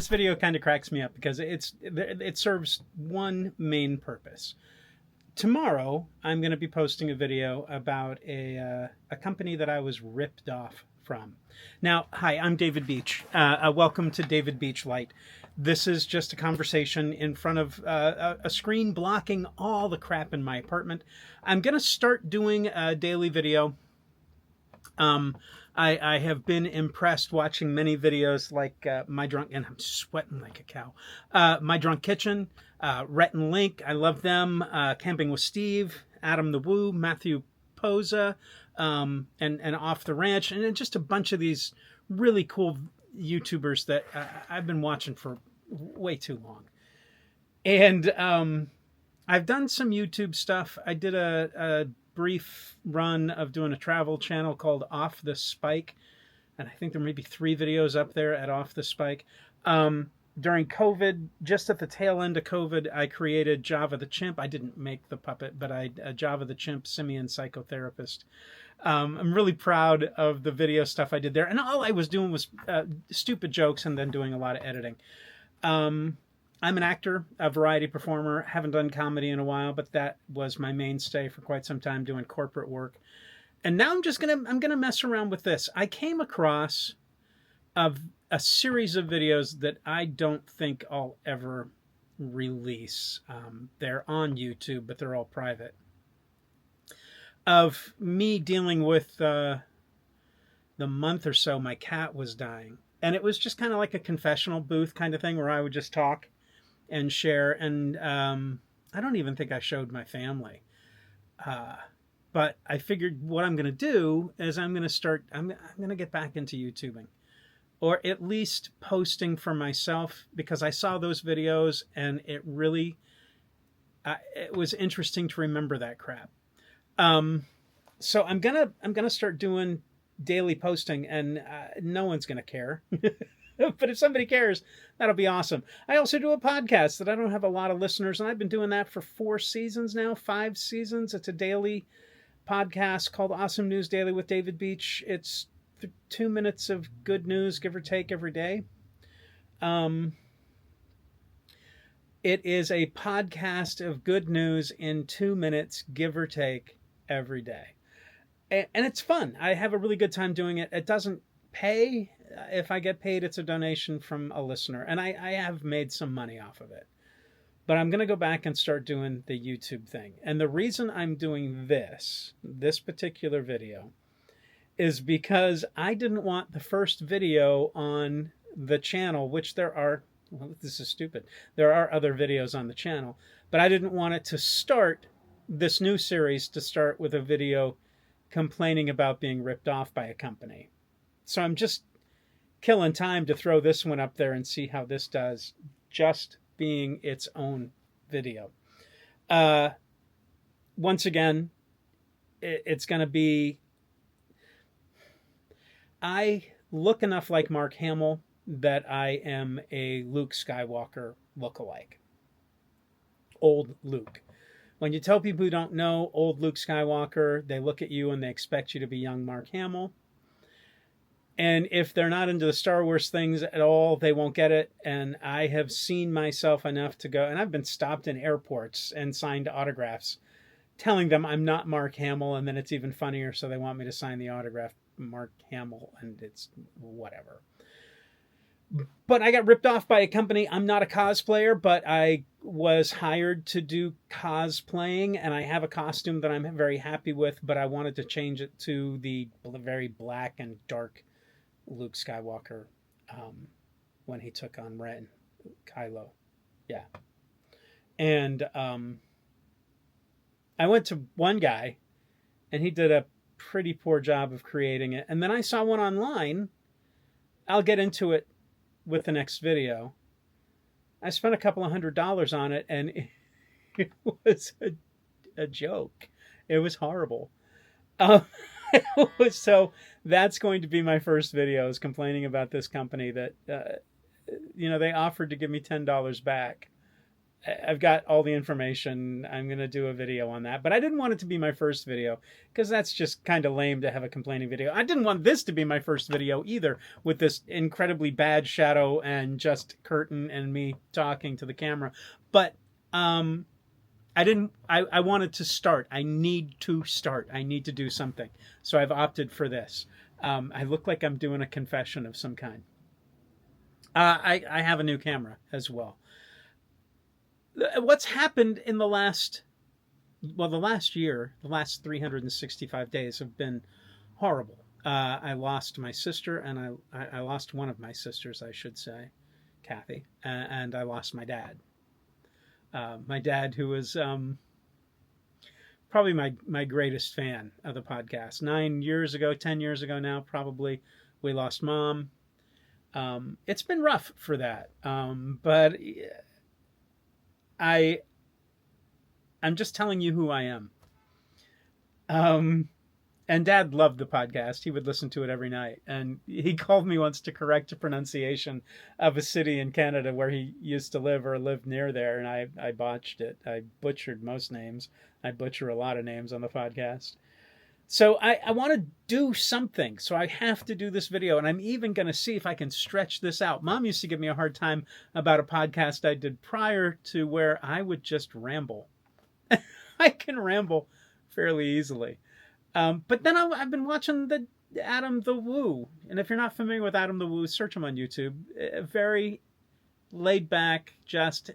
This video kind of cracks me up because it serves one main purpose. Tomorrow, I'm going to be posting a video about a company that I was ripped off from. Now, hi, I'm David Beach. Welcome to David Beach Light. This is just a conversation in front of a screen blocking all the crap in my apartment. I'm going to start doing a daily video. I have been impressed watching many videos like My Drunk, and I'm sweating like a cow, My Drunk Kitchen, Rhett and Link, I love them, Camping with Steve, Adam the Woo, Matthew Posa, and Off the Ranch, and then just a bunch of these really cool YouTubers that I've been watching for way too long. And I've done some YouTube stuff. I did a brief run of doing a travel channel called Off the Spike, and I think there may be 3 videos up there at Off the Spike. During COVID, just at the tail end of COVID, I created Java the Chimp. I didn't make the puppet, but Java the Chimp, Simian Psychotherapist. I'm really proud of the video stuff I did there, and all I was doing was stupid jokes and then doing a lot of editing. I'm an actor, a variety performer. Haven't done comedy in a while, but that was my mainstay for quite some time, doing corporate work. And now I'm gonna mess around with this. I came across a series of videos that I don't think I'll ever release. They're on YouTube, but they're all private. Of me dealing with the month or so my cat was dying. And it was just kind of like a confessional booth kind of thing where I would just talk and share. And I don't even think I showed my family. But I figured what I'm going to do is I'm going to get back into YouTubing. Or at least posting for myself, because I saw those videos and it really, it was interesting to remember that crap. So I'm gonna start doing daily posting, and no one's gonna care. But if somebody cares, that'll be awesome. I also do a podcast that I don't have a lot of listeners, and I've been doing that for 4 seasons now, 5 seasons. It's a daily podcast called Awesome News Daily with David Beach. It's 2 minutes of good news, give or take, every day. It is a podcast of good news in 2 minutes, give or take, every day. And it's fun. I have a really good time doing it. It doesn't pay. If I get paid, it's a donation from a listener. And I have made some money off of it. But I'm going to go back and start doing the YouTube thing. And the reason I'm doing this particular video, is because I didn't want the first video on the channel, which there are, well, this is stupid. There are other videos on the channel, but I didn't want it to start, this new series, to start with a video complaining about being ripped off by a company. So I'm just killing time to throw this one up there and see how this does, just being its own video. Once again, it's going to be, I look enough like Mark Hamill that I am a Luke Skywalker lookalike. Old Luke. When you tell people who don't know old Luke Skywalker, they look at you and they expect you to be young Mark Hamill. And if they're not into the Star Wars things at all, they won't get it. And I have seen myself enough to go, and I've been stopped in airports and signed autographs telling them I'm not Mark Hamill, and then it's even funnier, so they want me to sign the autograph Mark Hamill, and it's whatever. But I got ripped off by a company. I'm not a cosplayer, but I was hired to do cosplaying, and I have a costume that I'm very happy with, but I wanted to change it to the very black and dark Luke Skywalker when he took on Ren, Kylo. Yeah. And I went to one guy, and he did a pretty poor job of creating it. And then I saw one online. I'll get into it with the next video. I spent a couple of $100 on it, and it was a joke. It was horrible. So that's going to be my first video, is complaining about this company that, they offered to give me $10 back. I've got all the information. I'm going to do a video on that. But I didn't want it to be my first video because that's just kind of lame to have a complaining video. I didn't want this to be my first video either, with this incredibly bad shadow and just curtain and me talking to the camera. But I wanted to start. I need to start. I need to do something. So I've opted for this. I look like I'm doing a confession of some kind. I have a new camera as well. What's happened in the last year, the last 365 days have been horrible. I lost my sister, and I lost one of my sisters, I should say, Kathy, and I lost my dad. My dad, who was probably my greatest fan of the podcast. 10 years ago now, probably, we lost Mom. It's been rough for that, but I'm just telling you who I am. And Dad loved the podcast. He would listen to it every night. And he called me once to correct a pronunciation of a city in Canada where he used to live or lived near there. And I botched it. I butchered most names. I butcher a lot of names on the podcast. So I want to do something. So I have to do this video. And I'm even going to see if I can stretch this out. Mom used to give me a hard time about a podcast I did prior to where I would just ramble. I can ramble fairly easily. But then I've been watching the Adam the Woo. And if you're not familiar with Adam the Woo, search him on YouTube. Very laid back, just,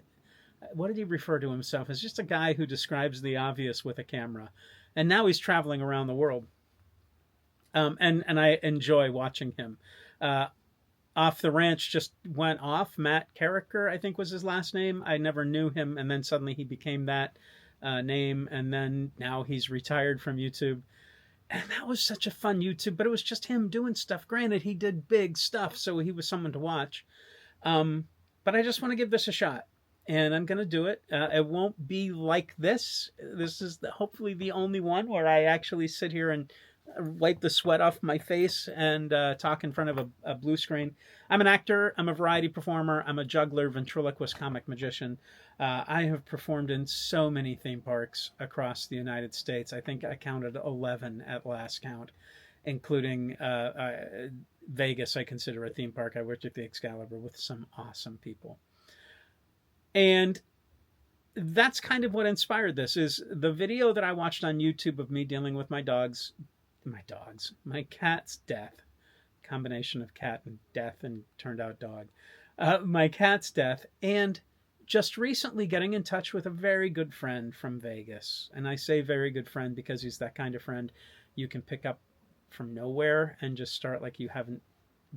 what did he refer to himself as? Just a guy who describes the obvious with a camera. And now he's traveling around the world. And I enjoy watching him. Off the Ranch just went off. Matt Carricker, I think was his last name. I never knew him. And then suddenly he became that name. And then now he's retired from YouTube. And that was such a fun YouTube, but it was just him doing stuff. Granted, he did big stuff, so he was someone to watch. But I just want to give this a shot. And I'm going to do it. It won't be like this. This is hopefully the only one where I actually sit here and wipe the sweat off my face and talk in front of a blue screen. I'm an actor. I'm a variety performer. I'm a juggler, ventriloquist, comic magician. I have performed in so many theme parks across the United States. I think I counted 11 at last count, including Vegas. I consider a theme park. I worked at the Excalibur with some awesome people. And that's kind of what inspired this, is the video that I watched on YouTube of me dealing with my cat's death, combination of cat and death and turned out dog, my cat's death, and just recently getting in touch with a very good friend from Vegas. And I say very good friend because he's that kind of friend you can pick up from nowhere and just start like you haven't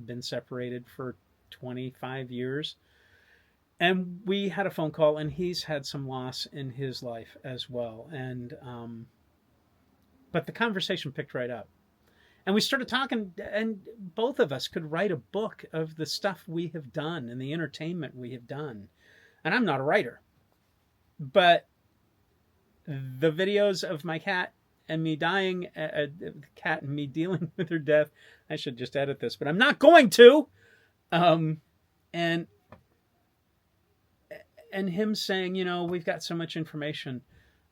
been separated for 25 years. And we had a phone call, and he's had some loss in his life as well. And but the conversation picked right up. And we started talking, and both of us could write a book of the stuff we have done and the entertainment we have done. And I'm not a writer. But the videos of my cat and me dying, the cat and me dealing with her death, I should just edit this, but I'm not going to. And him saying, you know, we've got so much information.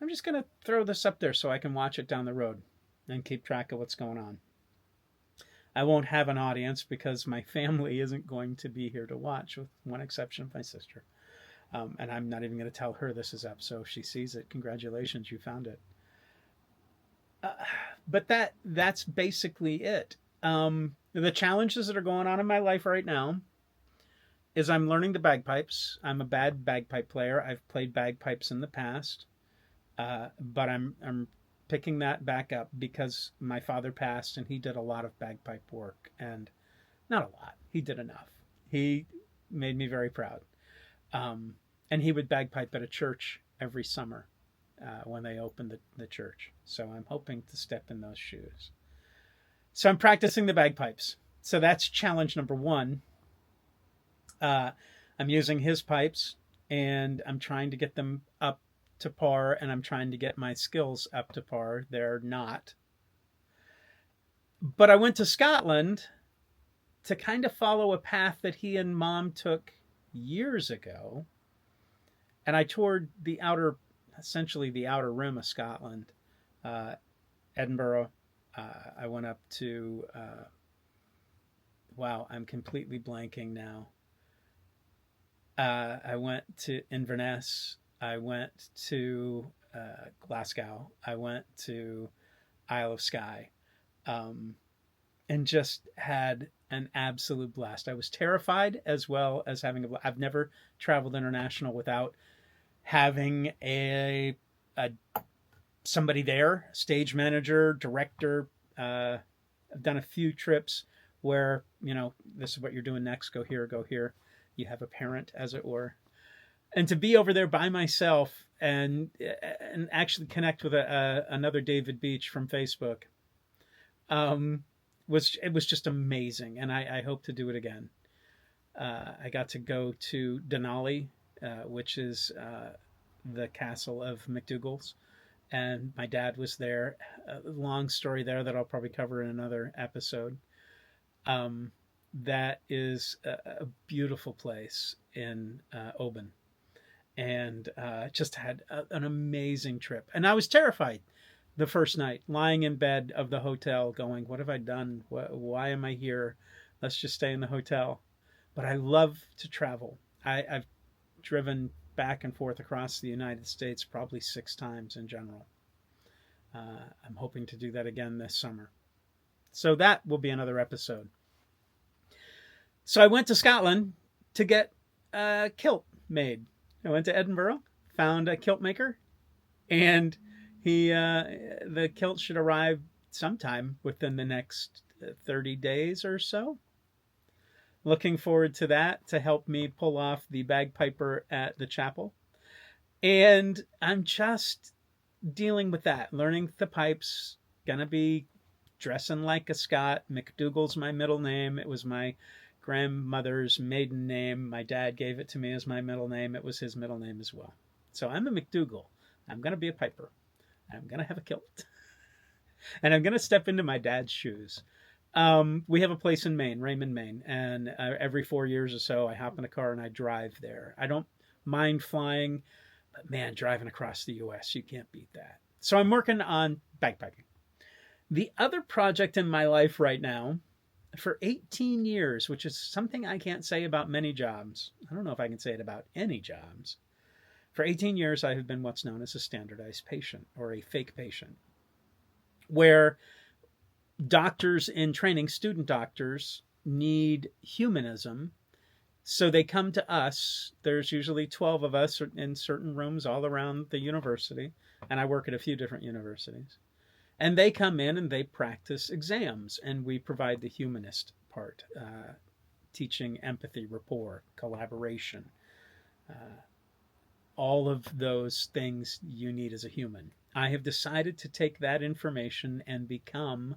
I'm just going to throw this up there so I can watch it down the road and keep track of what's going on. I won't have an audience because my family isn't going to be here to watch, with one exception of my sister. And I'm not even going to tell her this is up. So if she sees it, congratulations, you found it. But that's basically it. The challenges that are going on in my life right now is I'm learning the bagpipes. I'm a bad bagpipe player. I've played bagpipes in the past, but I'm picking that back up because my father passed and he did a lot of bagpipe work, and not a lot. He did enough. He made me very proud. And he would bagpipe at a church every summer when they opened the church. So I'm hoping to step in those shoes. So I'm practicing the bagpipes. So that's challenge number one. I'm using his pipes, and I'm trying to get them up to par, and I'm trying to get my skills up to par. They're not. But I went to Scotland to kind of follow a path that he and Mom took years ago. And I toured essentially the outer rim of Scotland, uh, Edinburgh. I went up to, wow, I'm completely blanking now. I went to Inverness. I went to Glasgow. I went to Isle of Skye, um, and just had an absolute blast. I was terrified as well as having a blast. I've never traveled international without having a somebody there, stage manager, director. I've done a few trips where, this is what you're doing next. Go here, go here. You have a parent, as it were. And to be over there by myself and actually connect with another David Beach from Facebook, was just amazing. And I hope to do it again. I got to go to Denali, which is the castle of McDougall's, and my dad was there. A long story there that I'll probably cover in another episode. That is a beautiful place in Oban, and just had an amazing trip. And I was terrified the first night, lying in bed of the hotel, going, "What have I done? Why am I here? Let's just stay in the hotel." But I love to travel. I've driven back and forth across the United States probably 6 times in general. I'm hoping to do that again this summer. So that will be another episode. So I went to Scotland to get a kilt made. I went to Edinburgh, found a kilt maker, and the kilt should arrive sometime within the next 30 days or so. Looking forward to that to help me pull off the bagpiper at the chapel. And I'm just dealing with that, learning the pipes, gonna be dressing like a Scot. McDougall's my middle name. It was my grandmother's maiden name. My dad gave it to me as my middle name. It was his middle name as well. So I'm a McDougall. I'm gonna be a piper. I'm gonna have a kilt. And I'm gonna step into my dad's shoes. We have a place in Maine, Raymond, Maine, and every 4 years or so, I hop in a car and I drive there. I don't mind flying, but man, driving across the U.S., you can't beat that. So I'm working on bagpiping. The other project in my life right now, for 18 years, which is something I can't say about many jobs. I don't know if I can say it about any jobs. For 18 years, I have been what's known as a standardized patient or a fake patient, where doctors in training, student doctors, need humanism. So they come to us. There's usually 12 of us in certain rooms all around the university. And I work at a few different universities. And they come in and they practice exams. And we provide the humanist part, teaching empathy, rapport, collaboration, all of those things you need as a human. I have decided to take that information and become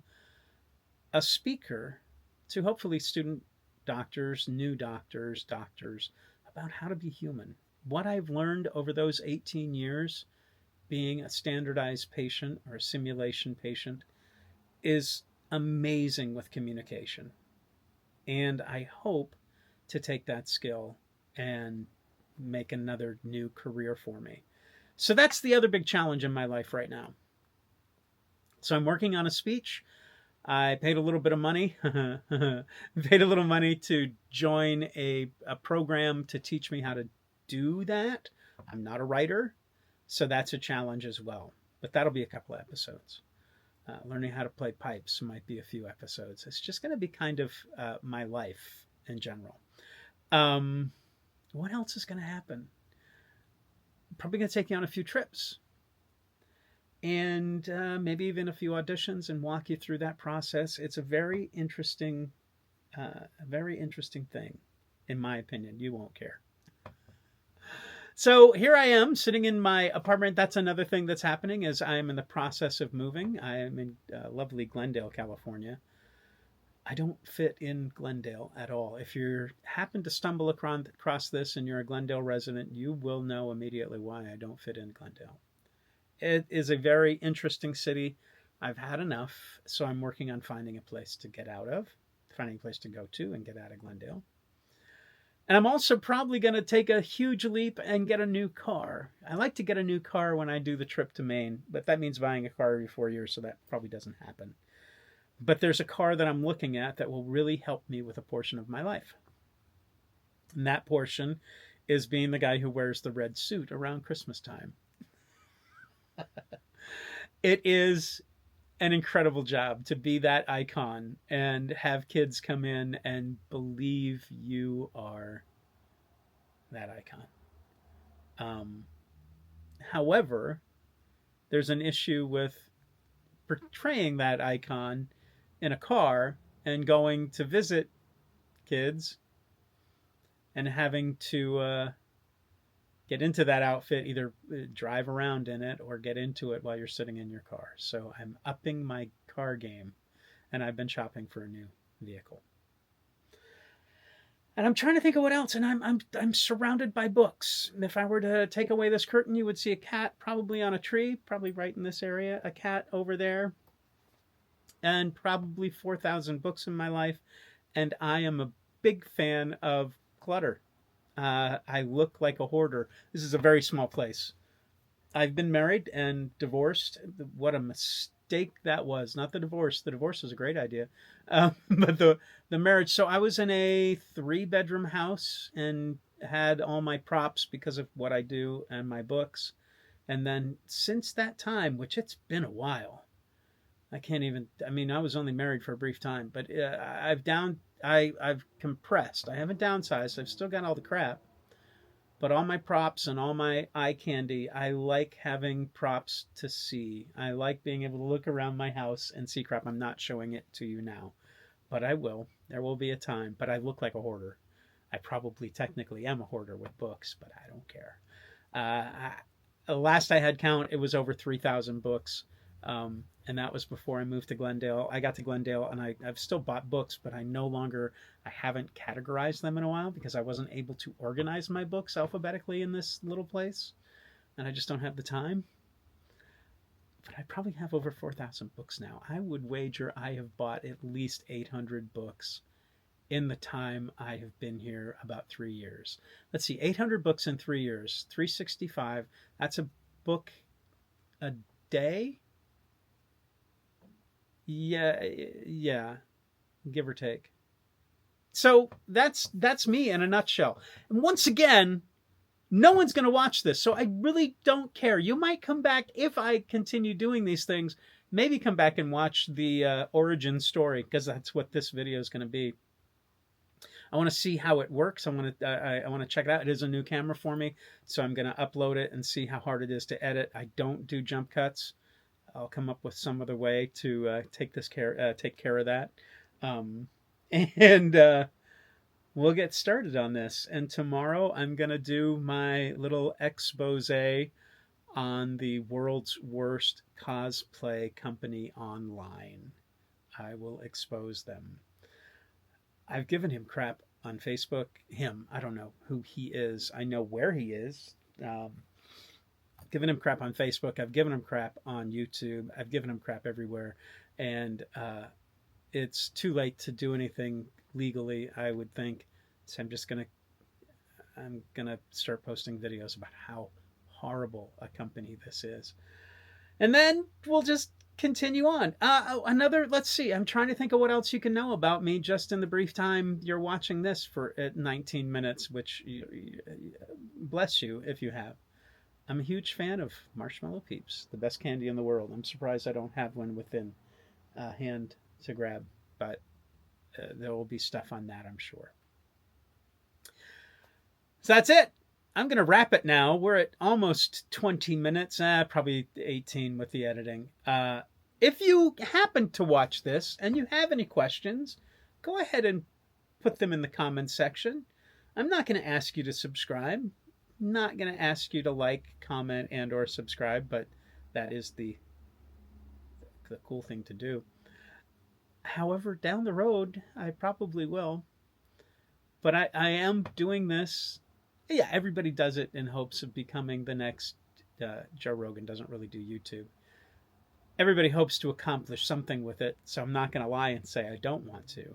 a speaker to hopefully student doctors, new doctors, about how to be human. What I've learned over those 18 years being a standardized patient or a simulation patient is amazing with communication. And I hope to take that skill and make another new career for me. So that's the other big challenge in my life right now. So I'm working on a speech. I paid a little bit of money, paid a little money to join a program to teach me how to do that. I'm not a writer, so that's a challenge as well. But that'll be a couple of episodes. Learning how to play pipes might be a few episodes. It's just going to be kind of my life in general. What else is going to happen? Probably going to take you on a few trips. And maybe even a few auditions and walk you through that process. It's a very interesting thing, in my opinion. You won't care. So here I am sitting in my apartment. That's another thing that's happening is I am in the process of moving. I am in lovely Glendale, California. I don't fit in Glendale at all. If you happen to stumble across this and you're a Glendale resident, you will know immediately why I don't fit in Glendale. It is a very interesting city. I've had enough, so I'm working on finding a place to get out of, finding a place to go to and get out of Glendale. And I'm also probably going to take a huge leap and get a new car. I like to get a new car when I do the trip to Maine, but that means buying a car every 4 years, so that probably doesn't happen. But there's a car that I'm looking at that will really help me with a portion of my life. And that portion is being the guy who wears the red suit around Christmas time. It is an incredible job to be that icon and have kids come in and believe you are that icon. Um, However, there's an issue with portraying that icon in a car and going to visit kids and having to get into that outfit, either drive around in it or get into it while you're sitting in your car. So I'm upping my car game, and I've been shopping for a new vehicle. And I'm trying to think of what else, and I'm surrounded by books. If I were to take away this curtain, you would see a cat probably on a tree, probably right in this area, a cat over there, and probably 4,000 books in my life. And I am a big fan of clutter. I look like a hoarder. This is a very small place. I've been married and divorced. What a mistake that was. Not the divorce. The divorce was a great idea, but the marriage. So I was in a 3-bedroom house and had all my props because of what I do and my books. And then since that time, which it's been a while, I can't even. I mean, I was only married for a brief time, but I've compressed. I haven't downsized. I've still got all the crap, but all my props and all my eye candy, I like having props to see. I like being able to look around my house and see crap. I'm not showing it to you now, but I will. There will be a time. But I look like a hoarder. I probably technically am a hoarder with books, but I don't care. Last I had count, it was over 3,000 books. And that was before I moved to Glendale. I got to Glendale and I've still bought books, but I haven't categorized them in a while because I wasn't able to organize my books alphabetically in this little place. And I just don't have the time. But I probably have over 4,000 books now. I would wager I have bought at least 800 books in the time I have been here, about 3 years. Let's see, 800 books in 3 years, 365. That's a book a day. Yeah, give or take. So that's me in a nutshell. And once again, no one's going to watch this, so I really don't care. You might come back if I continue doing these things. Maybe come back and watch the origin story because that's what this video is going to be. I want to see how it works. I want to check it out. It is a new camera for me, so I'm going to upload it and see how hard it is to edit. I don't do jump cuts. I'll come up with some other way to take care of that, and we'll get started on this. And tomorrow I'm gonna do my little expose on the world's worst cosplay company online. I will expose them. I've given him crap on Facebook. I don't know who he is. I know where he is. Given him crap on Facebook. I've given him crap on YouTube. I've given him crap everywhere. And it's too late to do anything legally, I would think. So I'm gonna start posting videos about how horrible a company this is. And then we'll just continue on. Let's see. I'm trying to think of what else you can know about me just in the brief time you're watching this for 19 minutes, which bless you if you have. I'm a huge fan of Marshmallow Peeps, the best candy in the world. I'm surprised I don't have one within a hand to grab, but there will be stuff on that, I'm sure. So that's it. I'm going to wrap it now. We're at almost 20 minutes, probably 18 with the editing. If you happen to watch this and you have any questions, go ahead and put them in the comments section. I'm not going to ask you to subscribe. Not going to ask you to like, comment, and or subscribe, but that is the cool thing to do. However, down the road, I probably will. But I am doing this. Yeah, everybody does it in hopes of becoming the next Joe Rogan. Doesn't really do YouTube. Everybody hopes to accomplish something with it, so I'm not going to lie and say I don't want to.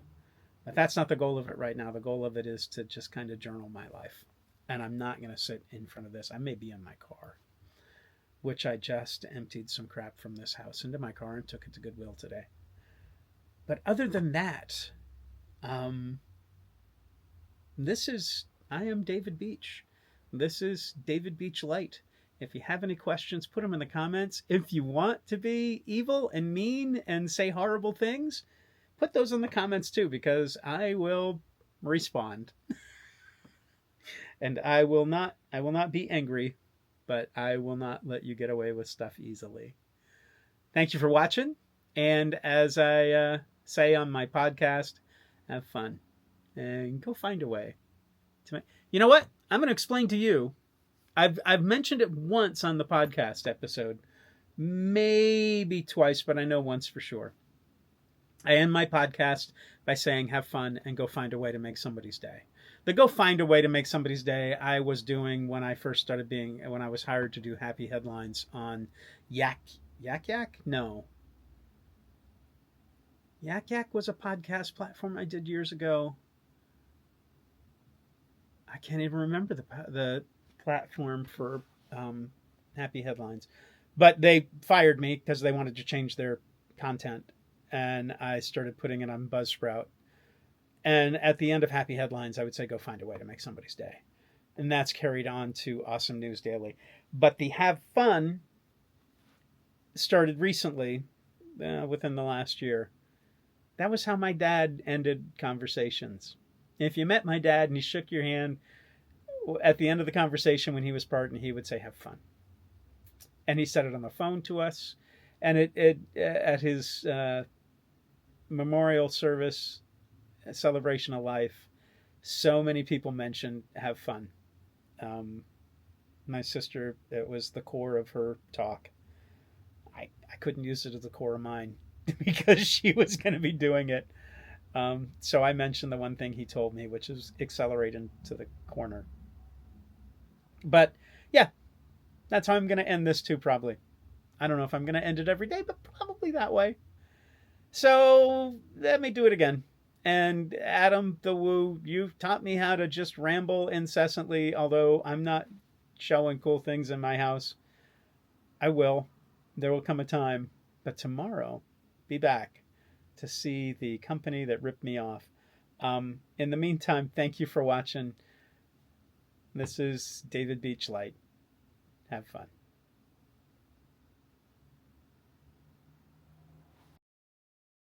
But that's not the goal of it right now. The goal of it is to just kind of journal my life. And I'm not going to sit in front of this. I may be in my car, which I just emptied some crap from this house into my car and took it to Goodwill today. But other than that, I am David Beach. This is David Beach Light. If you have any questions, put them in the comments. If you want to be evil and mean and say horrible things, put those in the comments too, because I will respond. And I will not be angry, but I will not let you get away with stuff easily. Thank you for watching. And as I say on my podcast, have fun and go find a way to make... You know what? I'm going to explain to you. I've mentioned it once on the podcast episode, maybe twice, but I know once for sure. I end my podcast by saying have fun and go find a way to make somebody's day. The go find a way to make somebody's day I was doing when I first started when I was hired to do Happy Headlines on Yak Yak? No. Yak Yak was a podcast platform I did years ago. I can't even remember the platform for Happy Headlines. But they fired me because they wanted to change their content. And I started putting it on Buzzsprout. And at the end of Happy Headlines, I would say, go find a way to make somebody's day. And that's carried on to Awesome News Daily. But the have fun started recently, within the last year. That was how my dad ended conversations. If you met my dad and he shook your hand, at the end of the conversation when he was parting, he would say, have fun. And he said it on the phone to us. And it at his memorial service, celebration of life, so many people mentioned have fun. My sister, it was the core of her talk. I couldn't use it as the core of mine because she was going to be doing it. So I mentioned the one thing he told me, which is accelerate into the corner. But yeah, that's how I'm going to end this too, probably. I don't know if I'm going to end it every day, but probably that way. So let me do it again. And Adam the Woo, you've taught me how to just ramble incessantly, although I'm not showing cool things in my house. I will. There will come a time. But tomorrow, be back to see the company that ripped me off. In the meantime, thank you for watching. This is David Beach Light. Have fun.